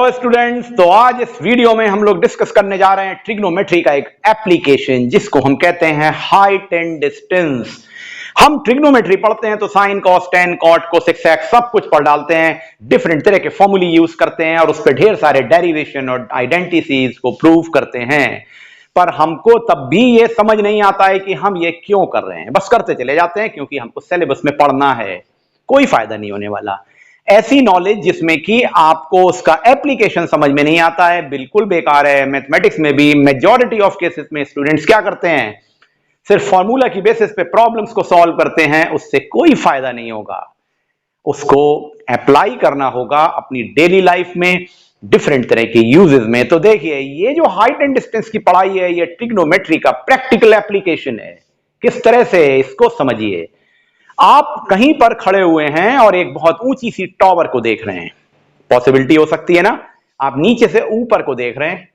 Hello students, तो आज इस वीडियो में हम लोग डिस्कस करने जा रहे हैं ट्रिग्नोमेट्री का एक एप्लीकेशन जिसको हम कहते हैं हाइट एंड डिस्टेंस। हम ट्रिग्नोमेट्री पढ़ते हैं तो sine cos tan cot cosec sec सब कुछ पढ़ डालते हैं, डिफरेंट तरह के फॉर्मूले यूज करते हैं और उस पर ढेर सारे डेरिवेशन और आइडेंटिटीज को प्रूव करते हैं। पर हमको तब भी ये समझ नहीं आता है कि हम ये क्यों कर रहे हैं, बस करते चले जाते हैं क्योंकि हमको सिलेबस में पढ़ना है, कोई फायदा नहीं होने वाला। ऐसी नॉलेज जिसमें कि आपको उसका एप्लीकेशन समझ में नहीं आता है बिल्कुल बेकार है। मैथमेटिक्स में भी मेजॉरिटी ऑफ केसेस में स्टूडेंट्स क्या करते हैं, सिर्फ फॉर्मूला की बेसिस पे प्रॉब्लम्स को सॉल्व करते हैं, उससे कोई फायदा नहीं होगा। उसको अप्लाई करना होगा अपनी डेली लाइफ में, डिफरेंट तरह के यूजेस में। तो देखिए, ये जो हाइट एंड डिस्टेंस की पढ़ाई है, ये ट्रिग्नोमेट्री का प्रैक्टिकल एप्लीकेशन है। किस तरह से, इसको समझिए। आप कहीं पर खड़े हुए हैं और एक बहुत ऊंची सी टॉवर को देख रहे हैं। पॉसिबिलिटी हो सकती है ना, आप नीचे से ऊपर को देख रहे हैं,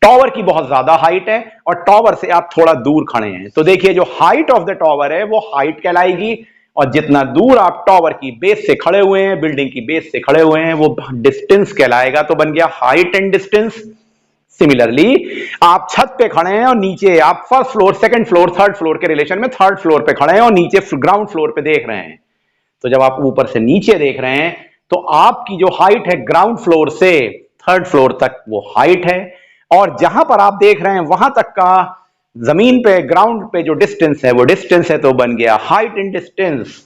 टॉवर की बहुत ज्यादा हाइट है और टॉवर से आप थोड़ा दूर खड़े हैं। तो देखिए, जो हाइट ऑफ द टॉवर है वो हाइट कहलाएगी और जितना दूर आप टॉवर की बेस से खड़े हुए हैं, बिल्डिंग की बेस से खड़े हुए हैं, वो डिस्टेंस कहलाएगा। तो बन गया हाइट एंड डिस्टेंस। सिमिलरली आप छत पे खड़े हैं और नीचे आप first floor, second floor, third floor के रिलेशन में थर्ड फ्लोर पे खड़े हैं और नीचे ग्राउंड फ्लोर पे देख रहे हैं। तो जब आप ऊपर से नीचे देख रहे हैं तो आपकी जो हाइट है ग्राउंड फ्लोर से थर्ड फ्लोर तक वो हाइट है, और जहां पर आप देख रहे हैं वहां तक का जमीन पे, ग्राउंड पे जो डिस्टेंस है वो डिस्टेंस है। तो बन गया हाइट एंड डिस्टेंस।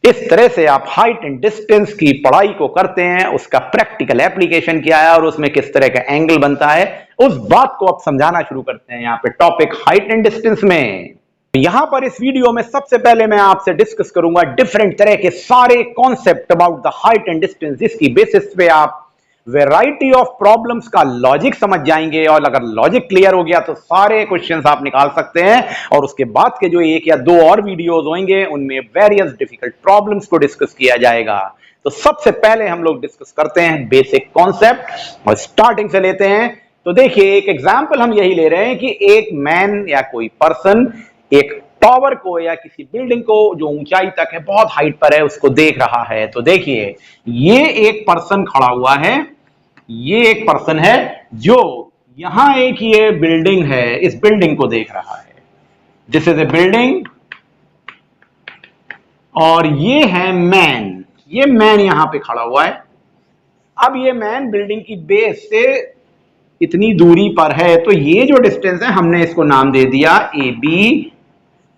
इस तरह से आप हाइट एंड डिस्टेंस की पढ़ाई को करते हैं, उसका प्रैक्टिकल एप्लीकेशन क्या है और उसमें किस तरह का एंगल बनता है, उस बात को आप समझाना शुरू करते हैं। यहां पे टॉपिक हाइट एंड डिस्टेंस में, यहां पर इस वीडियो में सबसे पहले मैं आपसे डिस्कस करूंगा डिफरेंट तरह के सारे concept about the height and distance, जिसकी बेसिस पे आप वैरायटी ऑफ प्रॉब्लम्स का लॉजिक समझ जाएंगे। और अगर लॉजिक क्लियर हो गया तो सारे क्वेश्चंस आप निकाल सकते हैं। और उसके बाद के जो एक या दो और वीडियोस होंगे उनमें वेरियस डिफिकल्ट प्रॉब्लम्स को डिस्कस किया जाएगा। तो सबसे पहले हम लोग डिस्कस करते हैं बेसिक कॉन्सेप्ट और स्टार्टिंग से लेते हैं। तो देखिए, एक एग्जांपल हम यही ले रहे हैं कि एक मैन या कोई पर्सन एक टावर को या किसी बिल्डिंग को जो ऊंचाई तक है, बहुत हाइट पर है, उसको देख रहा है। तो देखिए, ये एक पर्सन खड़ा हुआ है, ये एक पर्सन है जो यहां एक ये बिल्डिंग है, इस बिल्डिंग को देख रहा है। दिस इज ए बिल्डिंग और ये है मैन, ये मैन यहां पे खड़ा हुआ है। अब ये मैन बिल्डिंग की बेस से इतनी दूरी पर है, तो ये जो डिस्टेंस है हमने इसको नाम दे दिया ए बी,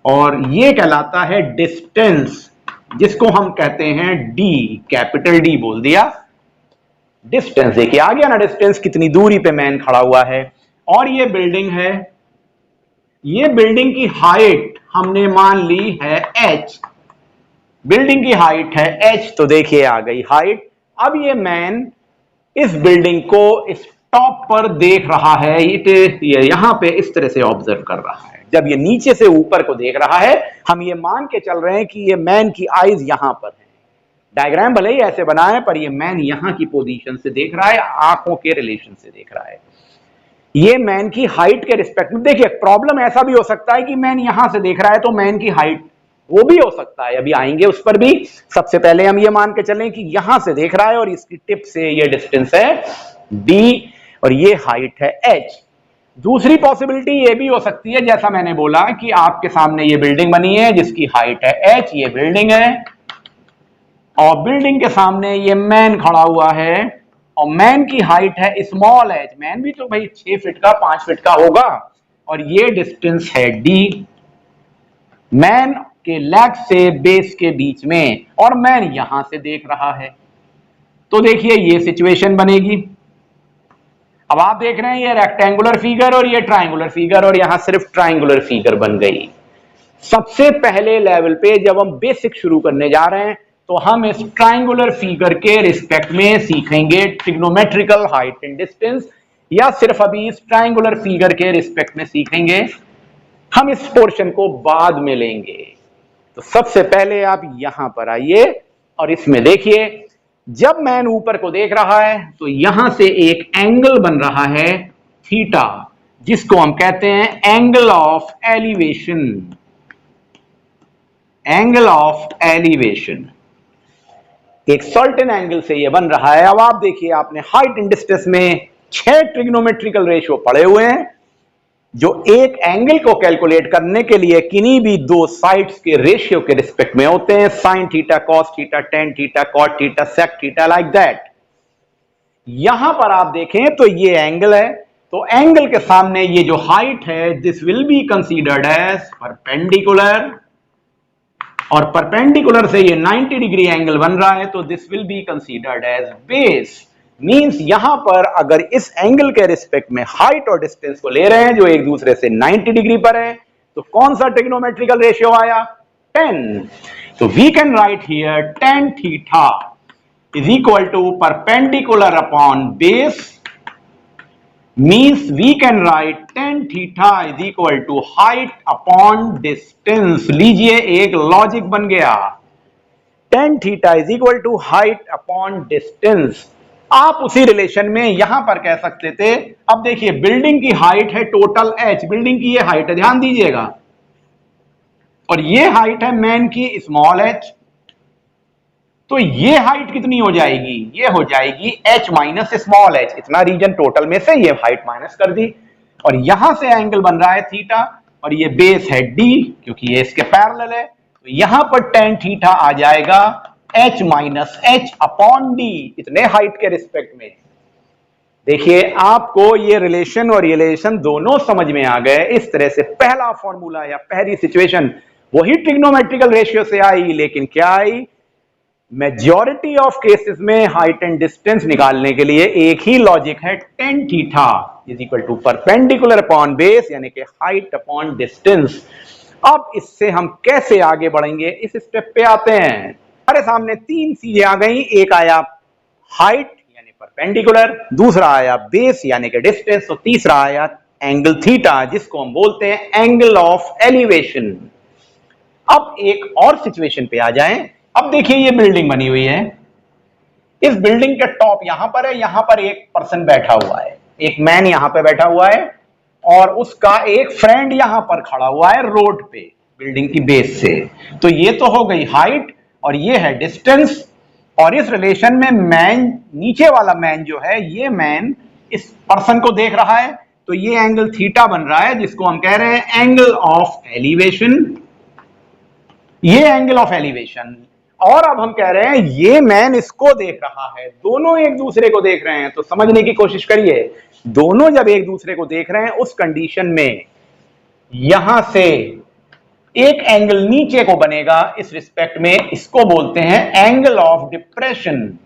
और ये कहलाता है डिस्टेंस, जिसको हम कहते हैं डी, कैपिटल डी बोल दिया। डिस्टेंस देखिए आ गया ना, डिस्टेंस कितनी दूरी पे मैन खड़ा हुआ है। और ये बिल्डिंग है, ये बिल्डिंग की हाइट हमने मान ली है h, बिल्डिंग की हाइट है h। तो देखिए आ गई हाइट। अब ये मैन इस बिल्डिंग को इस टॉप पर देख रहा है, ये यहां पे इस तरह से ऑब्जर्व कर रहा है। जब ये नीचे से ऊपर को देख रहा है, हम ये मान के चल रहे हैं कि ये मैन की आईज यहां पर है। डायग्राम भले ही ऐसे बना है पर ये मैन यहां की पोजीशन से देख रहा है, आंखों के रिलेशन से देख रहा है। ये मैन की हाइट के रिस्पेक्ट में देखिए, प्रॉब्लम ऐसा भी हो सकता है कि मैन यहां से देख रहा है तो मैन की हाइट वो भी हो सकता है, अभी आएंगे उस पर भी। सबसे पहले हम ये मान के चलें कि यहां से देख रहा है और इसकी टिप से ये डिस्टेंस है d और ये हाइट है h। दूसरी पॉसिबिलिटी ये भी हो सकती है, जैसा मैंने बोला कि आपके सामने ये बिल्डिंग बनी है जिसकी हाइट है h, ये बिल्डिंग है और बिल्डिंग के सामने ये मैन खड़ा हुआ है और मैन की हाइट है स्मॉल h। मैन भी तो भाई 6 फीट का, 5 फीट का होगा, और ये डिस्टेंस है d, मैन के लेग से बेस के बीच में, और मैन यहां से देख रहा है। तो देखिए ये सिचुएशन बनेगी। अब आप देख रहे हैं ये रेक्टेंगुलर फिगर और ये ट्राइंगुलर फिगर, और यहां सिर्फ ट्राइंगुलर फिगर बन गई। सबसे पहले लेवल पे जब हम बेसिक शुरू करने जा रहे हैं तो हम इस ट्राइंगुलर फिगर के रिस्पेक्ट में सीखेंगे ट्रिग्नोमेट्रिकल हाइट एंड डिस्टेंस, या सिर्फ अभी इस ट्राइंगुलर फिगर के रिस्पेक्ट में सीखेंगे, हम इस पोर्शन को बाद में लेंगे। तो सबसे पहले आप यहां पर आइए और इसमें देखिए, जब मैन ऊपर को देख रहा है तो यहां से एक एंगल बन रहा है थीटा, जिसको हम कहते हैं angle of elevation, angle of elevation. एक सर्टेन एंगल से ये बन रहा है। अब आप देखिए, आपने हाइट एंड डिस्टेंस में 6 ट्रिग्नोमेट्रिकल रेशियो पढ़े हुए हैं जो एक एंगल को कैलकुलेट करने के लिए किन्हीं भी दो साइड्स के रेशियो के रिस्पेक्ट में होते हैं, sine theta, cos theta, tan theta, cot theta, sec theta, like that. यहां पर आप देखें तो ये एंगल है, तो एंगल के सामने ये जो हाइट है, this will be considered as perpendicular, और परपेंडिकुलर से ये 90 डिग्री एंगल बन रहा है, तो this will be considered as base. Means यहां पर अगर इस एंगल के रिस्पेक्ट में हाइट और डिस्टेंस को ले रहे हैं जो एक दूसरे से 90 डिग्री पर है, तो कौन सा ट्रिग्नोमेट्रिकल रेशियो आया? 10। तो we can write here tan theta is equal to perpendicular upon base, means we can write tan theta is equal to height upon distance। लीजिए, एक लॉजिक बन गया, tan theta is equal to height upon distance। आप उसी relation में यहां पर कह सकते थे, अब देखिए बिल्डिंग की हाइट है टोटल h, बिल्डिंग की ये हाइट है, ध्यान दीजिएगा, और ये हाइट है मैन की स्मॉल h, तो ये हाइट कितनी हो जाएगी? ये हो जाएगी h माइनस स्मॉल h, इतना रीजन टोटल में से ये हाइट माइनस कर दी, और यहां से एंगल बन रहा है थीटा, और ये बेस है d क्योंकि ये इसके पैरेलल है, तो यहां पर tan थीटा आ जाएगा h minus h upon d, इतने हाइट के रिस्पेक्ट में। देखिए, आपको ये रिलेशन और रिलेशन दोनों समझ में आ गए। इस तरह से पहला फॉर्मूला या पहली सिचुएशन वही ट्रिग्नोमेट्रिकल रेशियो से आई, लेकिन क्या आई? मेजॉरिटी ऑफ केसेस में हाइट एंड डिस्टेंस निकालने के लिए एक ही लॉजिक है, tan theta is equal to perpendicular upon base, यानी कि हाइट अपॉन डिस्टेंस। अब इससे हम कैसे आगे बढ़ेंगे, इस स्टेप पे आते हैं। हमारे सामने तीन चीजें आ गई, एक आया हाइट यानी परपेंडिकुलर, दूसरा आया बेस यानी कि डिस्टेंस, और तीसरा आया एंगल थीटा जिसको हम बोलते हैं एंगल ऑफ एलिवेशन। अब एक और सिचुएशन पे आ जाएं। अब देखिए, ये बिल्डिंग बनी हुई है, इस बिल्डिंग के टॉप यहां पर है, यहां पर एक पर्सन बैठा हुआ है, एक मैन यहां पे बैठा हुआ है, और उसका एक फ्रेंड यहां पर खड़ा हुआ है रोड पे बिल्डिंग की बेस से। तो ये तो हो गई हाइट और ये है डिस्टेंस, और इस रिलेशन में मैन, नीचे वाला मैन जो है, ये मैन इस पर्सन को देख रहा है, तो ये एंगल थीटा बन रहा है जिसको हम कह रहे हैं एंगल ऑफ एलिवेशन, ये एंगल ऑफ एलिवेशन। और अब हम कह रहे हैं ये मैन इसको देख रहा है, दोनों एक दूसरे को देख रहे हैं, तो समझने की कोशिश करिए, दोनों जब एक दूसरे को देख रहे हैं उस कंडीशन में यहां से एक एंगल नीचे को बनेगा इस रिस्पेक्ट में, इसको बोलते हैं angle of depression,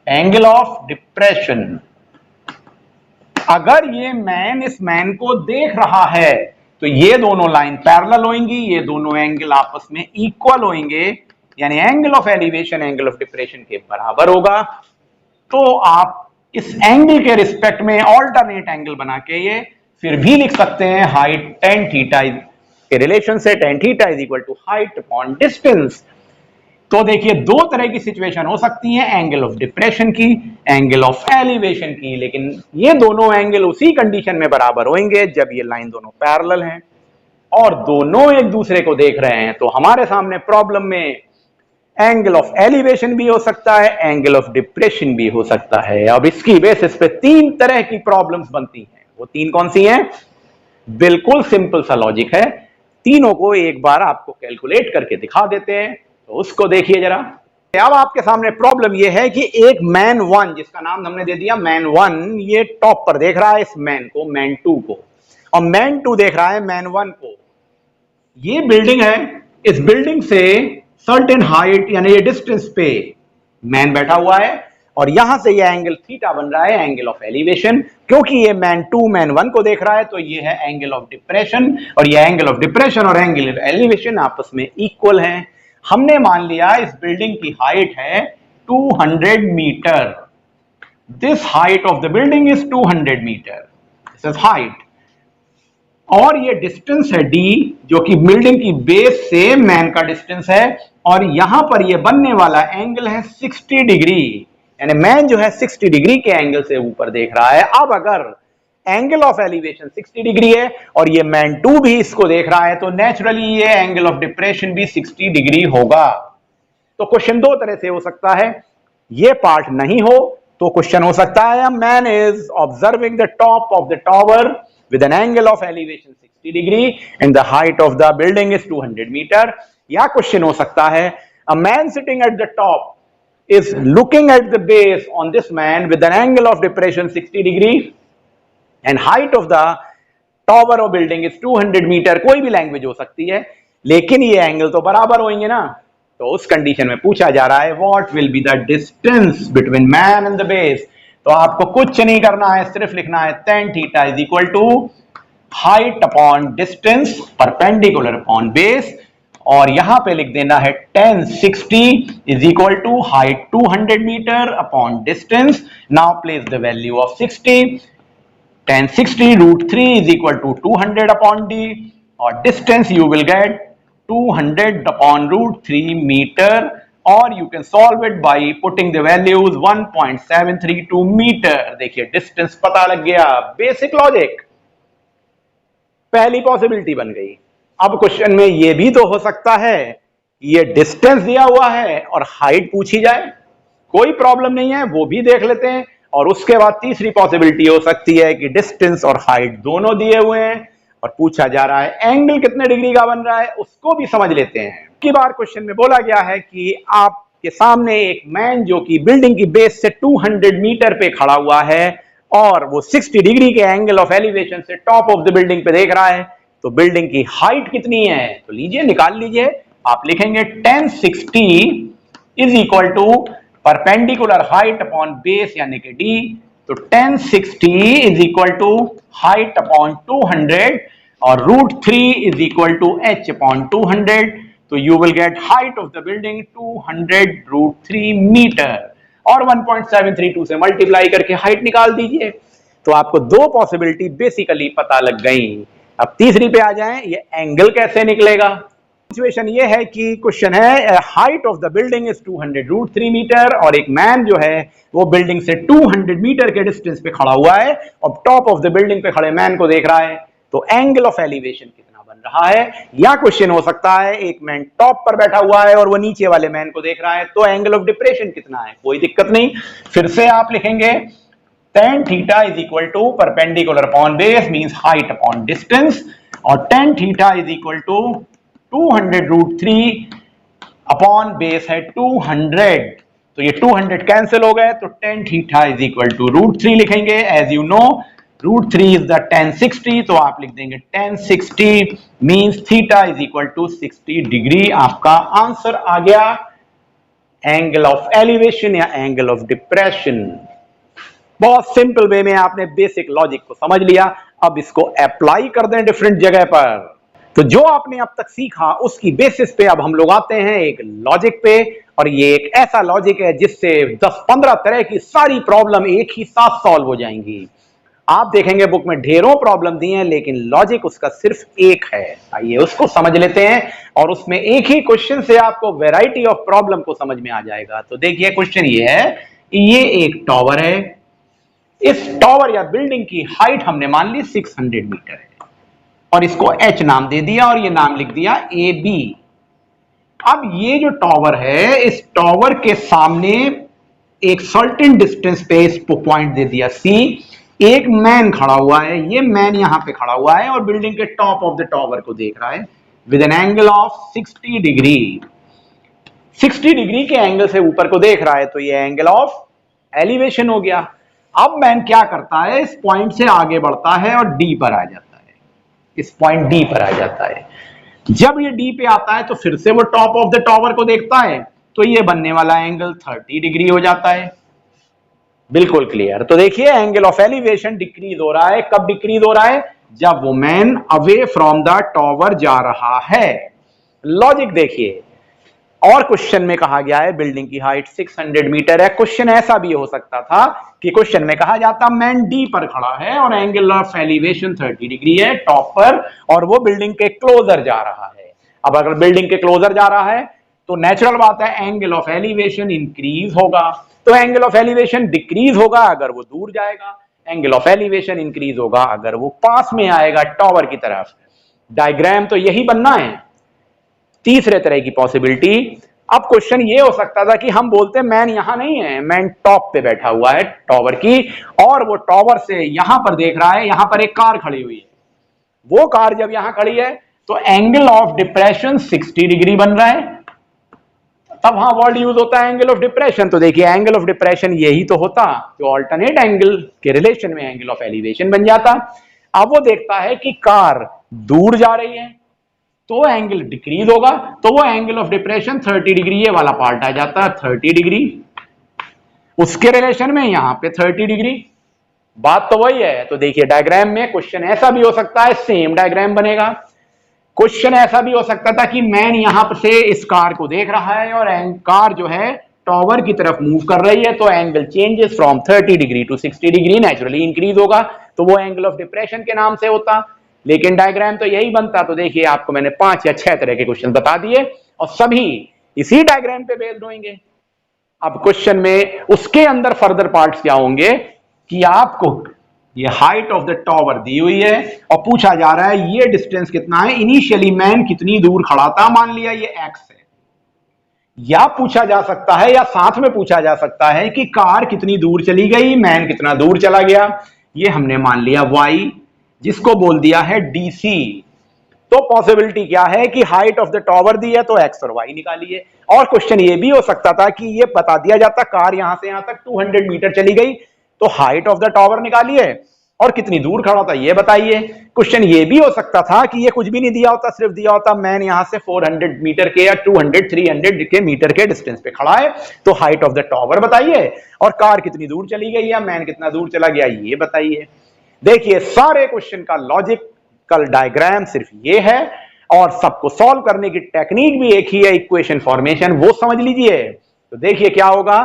angle of depression. अगर ये मैन इस मैन को देख रहा है तो ये दोनों लाइन पैरेलल होंगी, ये दोनों एंगल आपस में इक्वल होंगे, यानी angle of elevation angle of depression के बराबर होगा। तो आप इस एंगल के रिस्पेक्ट में ऑल्टरनेट एंगल बना के ये फिर भी लिख सकते हैं हाइट tan थीटा के रिलेशन से tan theta is equal to height upon distance. तो देखिए, दो तरह की सिचुएशन हो सकती है, एंगल ऑफ डिप्रेशन की, एंगल ऑफ एलिवेशन की, लेकिन ये दोनों एंगल उसी कंडीशन में बराबर होंगे जब ये लाइन दोनों पैरेलल हैं और दोनों एक दूसरे को देख रहे हैं। तो हमारे सामने प्रॉब्लम में एंगल ऑफ एलिवेशन भी हो सकता है, एंगल ऑफ डिप्रेशन भी हो सकता है। अब इसकी बेसिस पे तीन तरह की प्रॉब्लम्स बनती हैं, वो तीन कौन सी हैं? बिल्कुल सिंपल सा लॉजिक है, तीनों को एक बार आपको कैलकुलेट करके दिखा देते हैं, तो उसको देखिए जरा। अब आपके सामने प्रॉब्लम यह है कि एक मैन वन, जिसका नाम हमने दे दिया मैन वन, ये टॉप पर देख रहा है इस मैन को, मैन टू को, और मैन टू देख रहा है मैन वन को। ये बिल्डिंग है, इस बिल्डिंग से सर्टेन हाइट यानी ये डिस्टेंस पे मैन बैठा हुआ है, और यहां से ये एंगल थीटा बन रहा है एंगल ऑफ एलिवेशन। क्योंकि ये मैन टू मैन वन को देख रहा है तो ये है एंगल ऑफ डिप्रेशन, और ये एंगल ऑफ डिप्रेशन और एंगल ऑफ एलिवेशन आपस में इक्वल हैं। हमने मान लिया इस बिल्डिंग की हाइट है 200 metre, this height of the building is 200 metre, this is height, और ये डिस्टेंस है d जो कि बिल्डिंग की बेस से मैन का डिस्टेंस है, और यहां पर ये बनने वाला एंगल है 60 डिग्री, यानी मैन जो है 60 डिग्री के एंगल से ऊपर देख रहा है। अब अगर एंगल ऑफ एलिवेशन 60 डिग्री है और ये मैन टू भी इसको देख रहा है, तो नेचुरली ये एंगल ऑफ डिप्रेशन भी 60 डिग्री होगा। तो क्वेश्चन दो तरह से हो सकता है, ये पार्ट नहीं हो तो क्वेश्चन हो सकता है a man is observing the top of the tower with an angle of elevation 60 degree and the height of the building is 200 metre. या क्वेश्चन हो सकता है a man sitting at the top is looking at the base on this man with an angle of depression 60 degree and height of the tower or building is 200 metre. कोई भी language हो सकती है, लेकिन ये एंगल तो बराबर होंगे ना। तो उस कंडीशन में पूछा जा रहा है what will be the distance between man and the base. तो आपको कुछ नहीं करना है, सिर्फ लिखना है tan theta is equal to height upon distance perpendicular upon base, और यहां पे लिख देना है tan 60 is equal to height 200 metre upon distance. Now place the value of 60, tan 60 √3 is equal to 200 upon d, और distance you will get 200 upon √3 metre, और you can solve it by putting the values 1.732 metre. देखिए distance पता लग गया, basic logic, पहली possibility बन गई। अब क्वेश्चन में यह भी तो हो सकता है ये डिस्टेंस दिया हुआ है और हाइट पूछी जाए, कोई प्रॉब्लम नहीं है, वो भी देख लेते हैं। और उसके बाद तीसरी पॉसिबिलिटी हो सकती है कि डिस्टेंस और हाइट दोनों दिए हुए हैं और पूछा जा रहा है एंगल कितने डिग्री का बन रहा है, उसको भी समझ लेते हैं। की बार क्वेश्चन में बोला गया है कि आपके सामने एक मैन जो कि बिल्डिंग की बेस से 200 मीटर पे खड़ा हुआ है और वो 60 डिग्री के एंगल ऑफ एलिवेशन से टॉप ऑफ द बिल्डिंग पे देख रहा है, तो बिल्डिंग की हाइट कितनी है, तो लीजिए निकाल लीजिए। आप लिखेंगे tan 60 is equal to perpendicular height upon base यानी कि d, तो tan 60 is equal to height upon 200 और √3 is equal to h upon 200, तो you will get height of the building 200 √3 metre, और 1.732 से मल्टीप्लाई करके हाइट निकाल दीजिए। तो आपको दो पॉसिबिलिटी बेसिकली पता लग गई। अब तीसरी पे आ जाएं, ये एंगल कैसे निकलेगा। सिचुएशन ये है कि क्वेश्चन है height of the building is 200 √3 metre, और एक मैन जो है वो बिल्डिंग से 200 मीटर के डिस्टेंस पे खड़ा हुआ है और टॉप ऑफ द बिल्डिंग पे खड़े मैन को देख रहा है, तो एंगल ऑफ एलिवेशन कितना बन रहा है। या क्वेश्चन हो सकता है एक मैन टॉप पर बैठा हुआ है और वो नीचे वाले मैन को देख रहा है, तो एंगल ऑफ डिप्रेशन कितना है, कोई दिक्कत नहीं। फिर से आप लिखेंगे tan theta is equal to perpendicular upon base means height upon distance, और tan theta is equal to 200 √3 upon base है 200, तो ये 200 कैंसिल हो गए, तो tan theta is equal to √3 लिखेंगे। As you know √3 is the tan 60, तो आप लिख देंगे tan 60 means theta is equal to 60 degree. आपका आंसर आ गया एंगल ऑफ एलिवेशन या एंगल ऑफ डिप्रेशन। बहुत सिंपल वे में आपने बेसिक लॉजिक को समझ लिया, अब इसको अप्लाई कर दें डिफरेंट जगह पर। तो जो आपने अब तक सीखा उसकी बेसिस पे अब हम लोग आते हैं एक लॉजिक पे, और ये एक ऐसा लॉजिक है जिससे 10-15 तरह की सारी प्रॉब्लम एक ही साथ सॉल्व हो जाएंगी। आप देखेंगे बुक में ढेरों प्रॉब्लम दी हैं, लेकिन लॉजिक उसका सिर्फ एक है। आइए उसको समझ लेते हैं, और उसमें एक ही क्वेश्चन से आपको वैरायटी ऑफ प्रॉब्लम को समझ में आ जाएगा। तो देखिए क्वेश्चन ये है, ये एक टावर है, इस टावर या बिल्डिंग की हाइट हमने मान ली 600 मीटर है, और इसको h नाम दे दिया और ये नाम लिख दिया AB। अब ये जो टावर है, इस टावर के सामने एक सर्टेन डिस्टेंस पे इसको पॉइंट दे दिया C, एक मैन खड़ा हुआ है, ये मैन यहां पे खड़ा हुआ है और बिल्डिंग के टॉप ऑफ द टावर को देख रहा है with an angle of 60 degree. 60 degree के एंगल से ऊपर को देख रहा है, तो ये एंगल ऑफ एलिवेशन हो गया। अब मैन क्या करता है, इस पॉइंट से आगे बढ़ता है और डी पर आ जाता है, इस पॉइंट डी पर आ जाता है। जब ये डी पे आता है तो फिर से वो टॉप ऑफ द टावर को देखता है, तो ये बनने वाला एंगल 30 डिग्री हो जाता है। बिल्कुल क्लियर। तो देखिए एंगल ऑफ एलिवेशन डिक्रीज हो रहा है, कब डिक्रीज हो रहा है, जब वो man away from the tower जा रहा है। लॉजिक देखिए, और क्वेश्चन में कहा गया है बिल्डिंग की हाइट 600 मीटर है। क्वेश्चन ऐसा भी हो सकता था कि क्वेश्चन में कहा जाता मैन डी पर खड़ा है और एंगल ऑफ एलिवेशन 30 डिग्री है टॉप पर, और वो बिल्डिंग के क्लोजर जा रहा है। अब अगर बिल्डिंग के क्लोजर जा रहा है तो नेचुरल बात है एंगल ऑफ एलिवेशन इंक्रीज होगा, तो एंगल ऑफ एलिवेशन डिक्रीज होगा अगर वो दूर जाएगा, एंगल ऑफ एलिवेशन इंक्रीज होगा अगर वो पास में आएगा टावर की तरफ। डायग्राम तो यही बनना है। तीसरे तरह की पॉसिबिलिटी, अब क्वेश्चन ये हो सकता था कि हम बोलते मैन यहां नहीं है, मैन टॉप पे बैठा हुआ है टॉवर की, और वो टॉवर से यहां पर देख रहा है, यहां पर एक कार खड़ी हुई है। वो कार जब यहां खड़ी है तो एंगल ऑफ डिप्रेशन 60 डिग्री बन रहा है, तब वहां वर्ड यूज होता है एंगल ऑफ डिप्रेशन। तो देखिए एंगल ऑफ डिप्रेशन यही तो होता जो ऑल्टरनेट एंगल के रिलेशन में एंगल ऑफ एलिवेशन बन जाता। अब वो देखता है कि कार दूर जा रही है तो एंगल डिक्रीज होगा, तो वो एंगल ऑफ डिप्रेशन 30 डिग्री ये वाला पार्ट आ जाता है 30 डिग्री, उसके रिलेशन में यहां पे 30 डिग्री। बात तो वही है। तो देखिए डायग्राम में क्वेश्चन ऐसा भी हो सकता है, सेम डायग्राम बनेगा। क्वेश्चन ऐसा भी हो सकता था कि मैन यहां से इस कार को देख रहा है और कार जो है टॉवर की तरफ मूव कर रही है, तो angle changes from 30 degree to 60 degree naturally increase होगा, तो वो एंगल ऑफ डिप्रेशन के नाम से होता। लेकिन डायग्राम तो यही बनता। तो देखिए आपको मैंने 5 या 6 तरह के क्वेश्चन बता दिए और सभी इसी डायग्राम पे बेस्ड होंगे। अब क्वेश्चन में उसके अंदर फर्दर पार्ट्स क्या होंगे कि आपको ये हाइट ऑफ द टॉवर दी हुई है और पूछा जा रहा है ये डिस्टेंस कितना है, इनिशियली मैन कितनी दूर खड़ा था, मान लिया ये एक्स है, या पूछा जा सकता है या साथ में पूछा जा सकता है कि कार कितनी दूर चली गई, मैन कितना दूर चला गया, ये हमने मान लिया वाई, जिसको बोल दिया है डीसी। तो पॉसिबिलिटी क्या है कि हाइट ऑफ द टॉवर दी है तो एक्स और वाई निकालिए। और क्वेश्चन ये भी हो सकता था कि ये बता दिया जाता कार यहां से यहां तक 200 मीटर चली गई, तो हाइट ऑफ द टॉवर निकालिए और कितनी दूर खड़ा था ये बताइए। क्वेश्चन ये भी हो सकता था कि ये कुछ भी नहीं दिया होता, सिर्फ दिया होता मैन यहां से 400 मीटर के या 200 300 के मीटर के डिस्टेंस पे खड़ा है, तो हाइट ऑफ द टॉवर बताइए और कार कितनी दूर चली गई या मैन कितना दूर चला गया ये बताइए। देखिए सारे क्वेश्चन का लॉजिकल डायग्राम सिर्फ ये है और सबको सॉल्व करने की टेक्निक भी एक ही है, इक्वेशन फॉर्मेशन, वो समझ लीजिए। तो देखिए क्या होगा,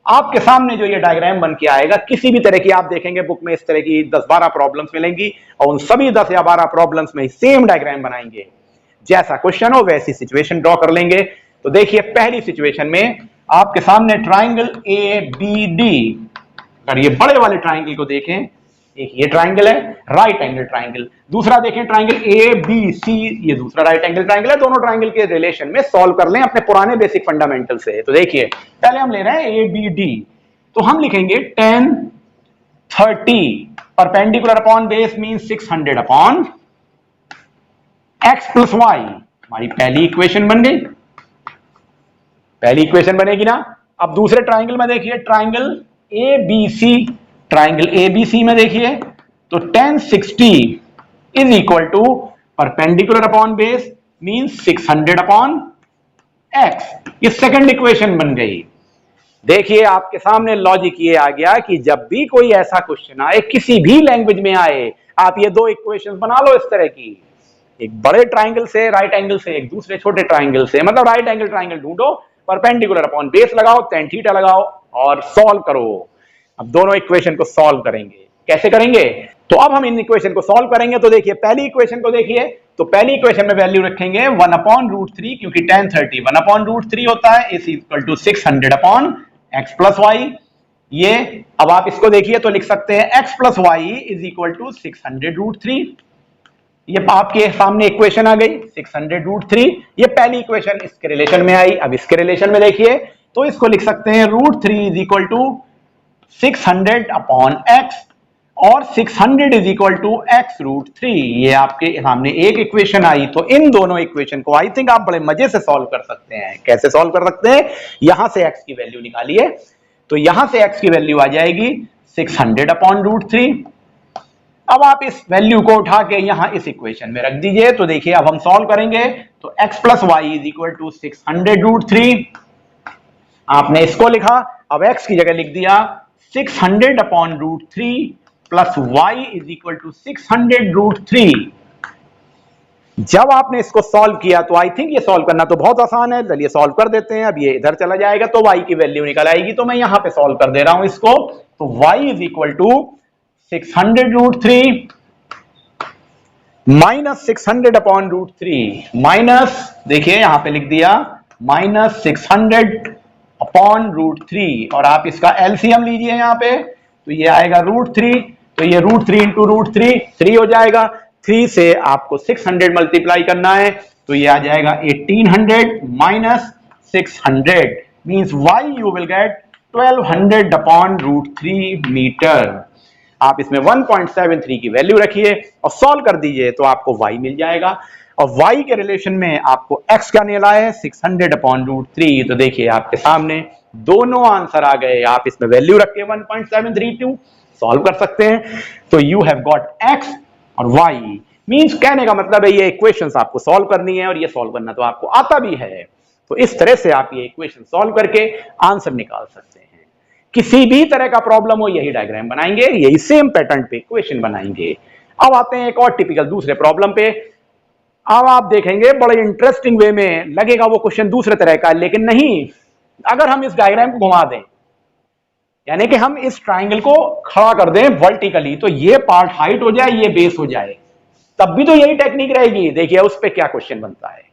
आपके सामने जो ये डायग्राम बन के आएगा, किसी भी तरह की आप देखेंगे बुक में इस तरह की 10-12 प्रॉब्लम्स मिलेंगी और उन सभी 10 या 12 प्रॉब्लम्स में सेम डायग्राम बनाएंगे, जैसा क्वेश्चन हो वैसी सिचुएशन ड्रॉ कर लेंगे। तो देखिए पहली सिचुएशन में आपके सामने ट्राइंगल ए बी डी, अगर ये बड़े वाले ट्राइंगल को देखें, एक ये ट्राइंगल है राइट एंगल ट्राइंगल, दूसरा देखें ट्राइंगल ए बी सी, ये दूसरा राइट एंगल ट्राइंगल है। दोनों ट्राइंगल के रिलेशन में सॉल्व कर लें अपने पुराने बेसिक फंडामेंटल से। तो देखिए पहले हम ले रहे हैं ए बी डी, तो हम लिखेंगे 10 30 perpendicular upon base mean 600 upon x plus y, हमारी पहली इक्वेशन बन गई, पहली इक्वेशन बनेगी ना। अब दूसरे ट्राइंगल में देखिए triangle A B C, triangle ABC में देखिए तो 10 60 is equal to perpendicular upon base mean 600 upon x, ये सेकंड इक्वेशन बन गई। देखिए आपके सामने लॉजिक ये आ गया कि जब भी कोई ऐसा क्वेश्चन आए किसी भी लैंग्वेज में आए, आप ये दो इक्वेशन बना लो इस तरह की, एक बड़े ट्राइंगल से राइट एंगल से, एक दूसरे छोटे ट्राइंगल से, मतलब राइट एंगल ट्राइंगल ढूंढो, परपेंडिकुलर अपॉन बेस लगाओ, tan थीटा लगाओ और सॉल्व करो। अब दोनों इक्वेशन को सॉल्व करेंगे, कैसे करेंगे, तो अब हम इन इक्वेशन को सॉल्व करेंगे। तो देखिए पहली इक्वेशन को देखिए, तो पहली इक्वेशन में वैल्यू रखेंगे 1/√3, क्योंकि tan 30 1/√3 होता है, is equal to 600 upon x plus y. ये अब आप इसको देखिए तो लिख सकते हैं x plus y is equal to 600√3, ये आपके सामने इक्वेशन आ गई 600√3, ये पहली इक्वेशन इसके रिलेशन में आई। अब इसके रिलेशन में देखिए तो इसको लिख सकते हैं √3 is equal to 600 upon x और 600 इज इक्वल टू x√3, ये आपके सामने एक इक्वेशन आई। तो इन दोनों इक्वेशन को आई थिंक आप बड़े मजे से सॉल्व कर सकते हैं। कैसे सॉल्व कर सकते हैं, यहां से x की वैल्यू निकालिए, तो यहां से x की वैल्यू आ जाएगी 600 अपॉन √3। अब आप इस वैल्यू को उठा के यहां इस इक्वेशन में रख दीजिए। तो देखिए अब हम सॉल्व करेंगे, तो x plus y is equal to 600√3, आपने इसको लिखा, अब x की जगह लिख दिया 600 upon √3 plus y is equal to 600√3। जब आपने इसको सॉल्व किया तो आई थिंक ये सॉल्व करना तो बहुत आसान है, चलिए सॉल्व कर देते हैं। अब ये इधर चला जाएगा तो y की वैल्यू निकल आएगी, तो मैं यहां पे सॉल्व कर दे रहा हूं इसको। तो y is equal to 600√3 minus 600 upon √3, minus देखिए यहां पे लिख दिया माइनस 600 अपॉन √3, और आप इसका एलसीएम लीजिए यहां पे, तो ये आएगा √3, तो ये √3 इंटू √3 3 हो जाएगा। 3 से आपको 600 मल्टीप्लाई करना है, तो ये आ जाएगा 1800 minus 600 means y you will get 1200 upon √3 metre. आप इसमें 1.73 की वैल्यू रखिए और सॉल्व कर दीजिए तो आपको y मिल जाएगा। और y के रिलेशन में आपको x का निकला है 600 अपॉन √3। तो देखिए आपके सामने दोनों आंसर आ गए। आप इसमें वैल्यू रख के 1.732 सॉल्व कर सकते हैं। तो यू हैव गॉट x और y मींस कहने का मतलब है ये इक्वेशंस आपको सॉल्व करनी है और ये सॉल्व करना तो आपको आता भी है। तो इस तरह से आप ये इक्वेशन सॉल्व करके आंसर निकाल सकते हैं। किसी भी तरह का प्रॉब्लम हो यही डायग्राम बनाएंगे, यही सेम पैटर्न पे इक्वेशन बनाएंगे। अब आते हैं एक और टिपिकल दूसरे प्रॉब्लम पे। अब आप देखेंगे बड़े इंटरेस्टिंग वे में लगेगा वो क्वेश्चन दूसरे तरह का, लेकिन नहीं। अगर हम इस डायग्राम को घुमा दें, यानी कि हम इस ट्राइंगल को खड़ा कर दें वर्टिकली, तो ये पार्ट हाइट हो जाए, ये बेस हो जाए, तब भी तो यही टेक्निक रहेगी। देखिए उस पर क्या क्वेश्चन बनता है।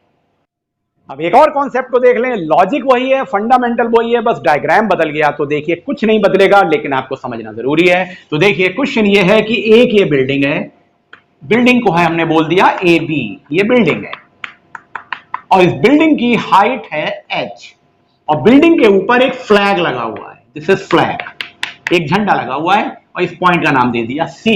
अब एक और कॉन्सेप्ट को देख लें। लॉजिक वही है, फंडामेंटल वही है, बस डायग्राम बदल गया। तो देखिए कुछ नहीं बदलेगा, लेकिन आपको समझना जरूरी है। तो देखिए क्वेश्चन ये है कि एक ये बिल्डिंग है, बिल्डिंग को है हमने बोल दिया ए बी, ये बिल्डिंग है और इस बिल्डिंग की हाइट है h और बिल्डिंग के ऊपर एक फ्लैग लगा हुआ है, दिस इज फ्लैग, एक झंडा लगा हुआ है और इस पॉइंट का नाम दे दिया C।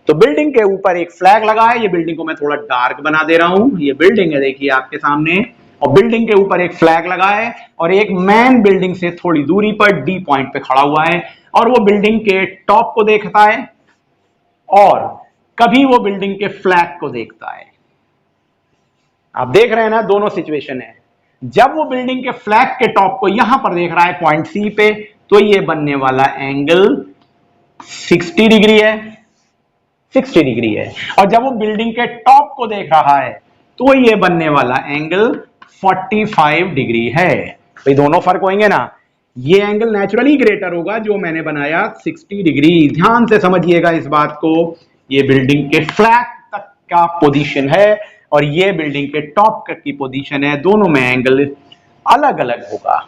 तो बिल्डिंग के ऊपर एक फ्लैग लगा है। ये बिल्डिंग को मैं थोड़ा डार्क बना दे रहा हूं। ये बिल्डिंग है देखिए आपके सामने, और बिल्डिंग के ऊपर एक फ्लैग लगा है और एक मैन बिल्डिंग से थोड़ी दूरी पर D पॉइंट पे खड़ा हुआ है और वो बिल्डिंग के टॉप को देखता है और कभी वो बिल्डिंग के फ्लैग को देखता है। आप देख रहे हैं ना, दोनों सिचुएशन है। जब वो बिल्डिंग के फ्लैग के टॉप को यहां पर देख रहा है पॉइंट सी पे, तो ये बनने वाला एंगल 60 डिग्री है, 60 डिग्री है। और जब वो बिल्डिंग के टॉप को देख रहा है तो ये बनने वाला एंगल 45 डिग्री है। भाई दोनों फर्क होंगे ना। ये एंगल नेचुरली ग्रेटर होगा जो मैंने बनाया 60 डिग्री। ध्यान से समझिएगा इस बात को। ये बिल्डिंग के फ्लैग तक का पोजीशन है और ये बिल्डिंग के टॉप तक की पोजीशन है। दोनों में एंगल अलग अलग होगा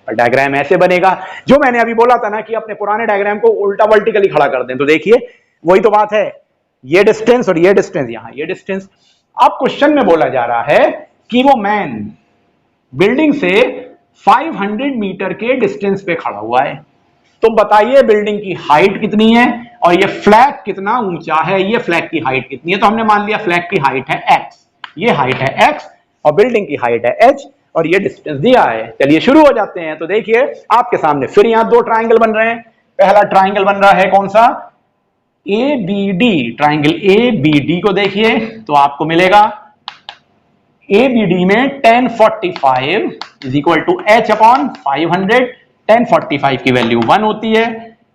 और डायग्राम ऐसे बनेगा। जो मैंने अभी बोला था ना कि अपने पुराने डायग्राम को उल्टा वर्टिकली खड़ा कर दें, तो देखिए वही तो बात है। ये डिस्टेंस और ये डिस्टेंस, यहां ये डिस्टेंस। अब क्वेश्चन में बोला जा रहा है कि वो मैन बिल्डिंग से 500 मीटर के डिस्टेंस पे खड़ा हुआ है। तो बताइए बिल्डिंग की हाइट कितनी है और ये फ्लैग कितना ऊंचा है, ये फ्लैग की हाइट कितनी है। तो हमने मान लिया फ्लैग की हाइट है x, ये हाइट है x और बिल्डिंग की हाइट है h और ये डिस्टेंस दिया है। चलिए शुरू हो जाते हैं। तो देखिए आपके सामने फिर यहां दो ट्राइंगल बन रहे हैं। पहला ट्राइंगल बन रहा है कौन सा, ABD। ट्राइंगल ABD को देखिए तो आपको मिलेगा ABD में 1045 is equal to h upon 500। 1045 की वैल्यू 1 होती है,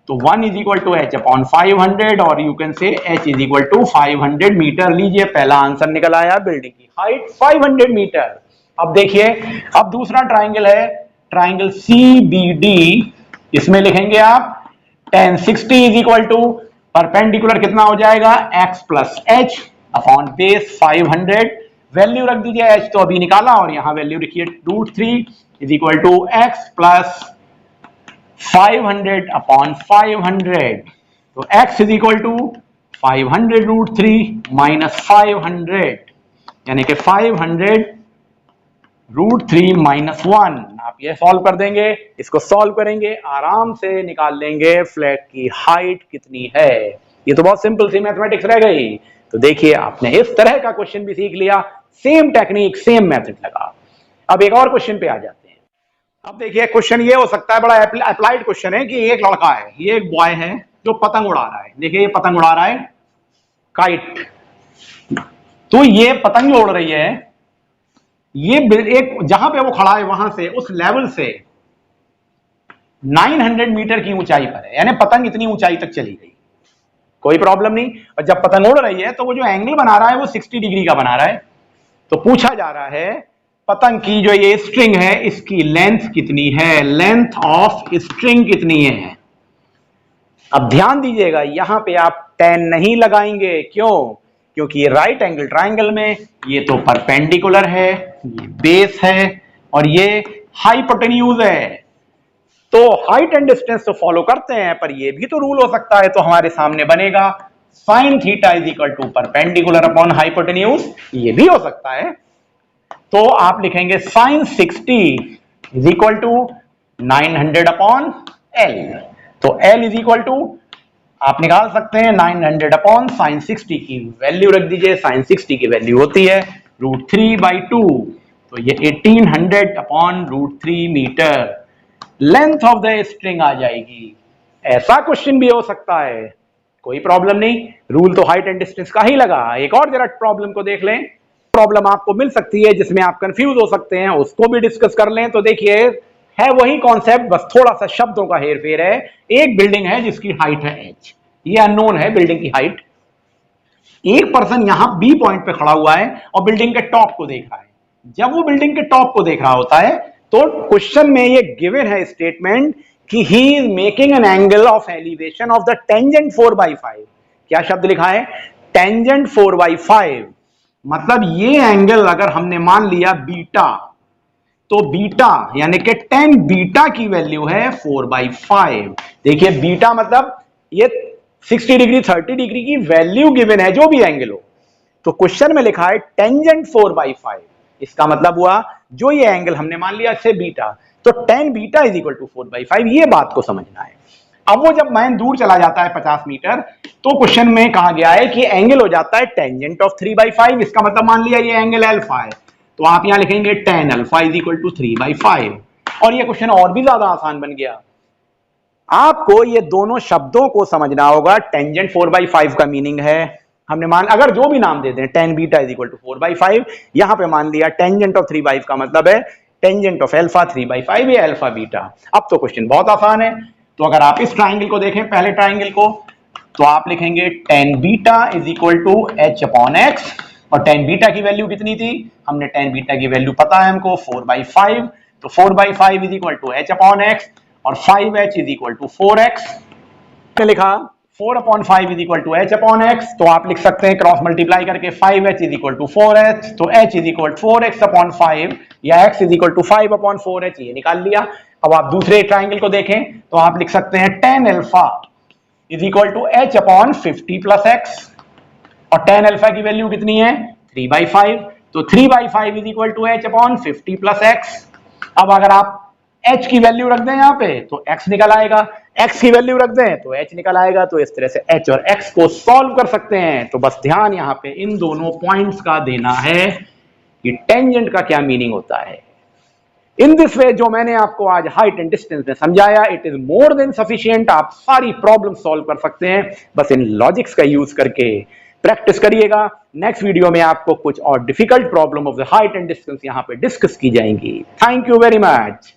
तो 1 is equal to h upon 500 और you can say h is equal to 500 metre. लीजिए पहला आंसर निकल आया, बिल्डिंग की हाइट 500 मीटर। अब देखिए अब दूसरा ट्राइंगल है ट्राइंगल CBD। इसमें लिखेंगे आप 1060 इज इक्वल टू परपेंडिकुलर कितना हो जाएगा x plus h upon base 500। Value रख दीजिए h तो अभी निकाला और यहां वैल्यू लिखिए √3 is equal to x plus 500 upon 500। तो x is equal to 500 √3 minus 500, यानी कि 500 √3 माइनस 1। आप ये सॉल्व कर देंगे, इसको सॉल्व करेंगे, आराम से निकाल लेंगे फ्लैग की हाइट कितनी है। ये तो बहुत सिंपल सी मैथमेटिक्स रह गई। तो देखिए आपने इस तरह का क्वेश्चन भी सीख लिया, सेम टेक्निक सेम मेथड लगा। अब एक और क्वेश्चन पे आ जाते हैं। अब देखिए क्वेश्चन ये हो सकता है, बड़ा अप्लाइड क्वेश्चन है कि एक लड़का है, ये एक बॉय है जो पतंग उड़ा रहा है। देखिए ये पतंग उड़ा रहा है, काइट। तो ये पतंग उड़ रही है, ये एक जहां पे वो खड़ा है वहां से उस लेवल से 900 मीटर की ऊंचाई पर है, यानी पतंग इतनी ऊंचाई तक चली गई, कोई प्रॉब्लम नहीं। और जब पतंग उड़ रही है तो वो जो एंगल बना रहा है वो 60 डिग्री का बना रहा है। तो पूछा जा रहा है पतंग की जो ये स्ट्रिंग है इसकी लेंथ कितनी है, लेंथ ऑफ स्ट्रिंग कितनी है। अब ध्यान दीजिएगा यहां पे आप 10 नहीं लगाएंगे, क्यों, क्योंकि ये राइट एंगल ट्राइंगल में ये तो परपेंडिकुलर है, ये बेस है और ये हाइपोटेन्यूज है। तो हाइट एंड डिस्टेंस तो फॉलो करते हैं, पर ये भी तो रूल हो सकता है। तो हमारे सामने बनेगा sine theta is equal to perpendicular upon hypotenuse, ये भी हो सकता है। तो आप लिखेंगे sine 60 is equal to 900 upon L. तो एल इज इक्वल टू आप निकाल सकते हैं 900 अपॉन साइन 60 की वैल्यू रख दीजिए। साइन 60 की वैल्यू होती है √3/2, तो ये 1800 upon √3 metre length of the string आ जाएगी। ऐसा क्वेश्चन भी हो सकता है, कोई प्रॉब्लम नहीं, रूल तो हाइट एंड डिस्टेंस का ही लगा। एक और जरा प्रॉब्लम को देख लें, प्रॉब्लम आपको मिल सकती है जिसमें आप कंफ्यूज हो सकते हैं, उसको भी डिस्कस कर लें। तो देखिए है वही कॉन्सेप्ट, बस थोड़ा सा शब्दों का हेर फेर है। एक बिल्डिंग है जिसकी हाइट है h, ये अननोन है बिल्डिंग की हाइट। एक पर्सन यहां बी पॉइंट पे खड़ा हुआ है और बिल्डिंग के टॉप को देख रहा है। जब वो बिल्डिंग के टॉप को देख रहा होता है तो क्वेश्चन में ये गिवन है स्टेटमेंट कि he is making an angle of elevation of the tangent 4/5। क्या शब्द लिखा है? टेंजेंट 4/5। मतलब ये एंगल अगर हमने मान लिया बीटा, तो बीटा यानी कि tan बीटा की वैल्यू है 4/5। देखिए बीटा मतलब ये 60 डिग्री 30 डिग्री की वैल्यू गिवन है, जो भी एंगल हो। तो क्वेश्चन में लिखा है टेंजेंट 4/5, इसका मतलब हुआ जो ये एंगल हमने मान लिया से बीटा, तो tan beta is equal to 4/5। ये बात को समझना है। अब वो जब मैन दूर चला जाता है 50 मीटर, तो क्वेश्चन में कहा गया है कि एंगल हो जाता है टेंजेंट ऑफ 3/5। इसका मतलब मान लिया ये एंगल अल्फा है, तो आप यहां लिखेंगे tan alpha is equal to 3/5। और ये क्वेश्चन और भी ज्यादा आसान बन गया। आपको ये दोनों शब्दों को समझना होगा। टेंजेंट 4/5 का मीनिंग है, हमने मान अगर जो भी नाम दे दें, tan beta is equal to 4/5, यहां पे मान लिया टेंजेंट ऑफ 3/5 का मतलब है टेंजेंट ऑफ अल्फा 3/5 या अल्फा बीटा। अब तो क्वेश्चन बहुत आसान है। तो अगर आप इस ट्राइंगल को देखें, पहले ट्राइंगल को, तो आप लिखेंगे tan beta is equal to h upon x। और tan बीटा की वैल्यू कितनी थी? हमने tan बीटा की वैल्यू पता है हमको 4/5, तो 4/5 is equal to h upon x, और 5h is equal to 4x। लिखा 4/5 is equal to h upon x, तो आप लिख सकते हैं क्रॉस मल्टीप्लाई करके 5h is equal to 4h, तो h is equal 4x upon 5 या x is equal to 5 upon 4h, ये निकाल लिया। अब आप दूसरे ट्राइंगल को देखें तो आप लिख सकते हैं tan alpha is equal to h upon 50 plus x, और tan अल्फा की वैल्यू कितनी है? 3/5, तो 3/5 is equal to h upon 50 plus x। अब अगर आप h की वैल्यू रख दें यहां पे तो x निकल आएगा, x की वैल्यू रख दें तो h निकल आएगा। तो इस तरह से h और x को सॉल्व कर सकते हैं। तो बस ध्यान यहां पे इन दोनों पॉइंट्स का देना है कि टेंजेंट का क्या मीनिंग होता है। इन दिस वे जो मैंने आपको आज हाइट एंड डिस्टेंस में समझाया, it is more than sufficient. आप सारी प्रॉब्लम सॉल्व कर सकते हैं, बस इन लॉजिक्स का यूज करके प्रैक्टिस करिएगा। नेक्स्ट वीडियो में आपको कुछ और difficult problem of the height and distance यहां पे डिस्कस की जाएंगी। Thank you very much.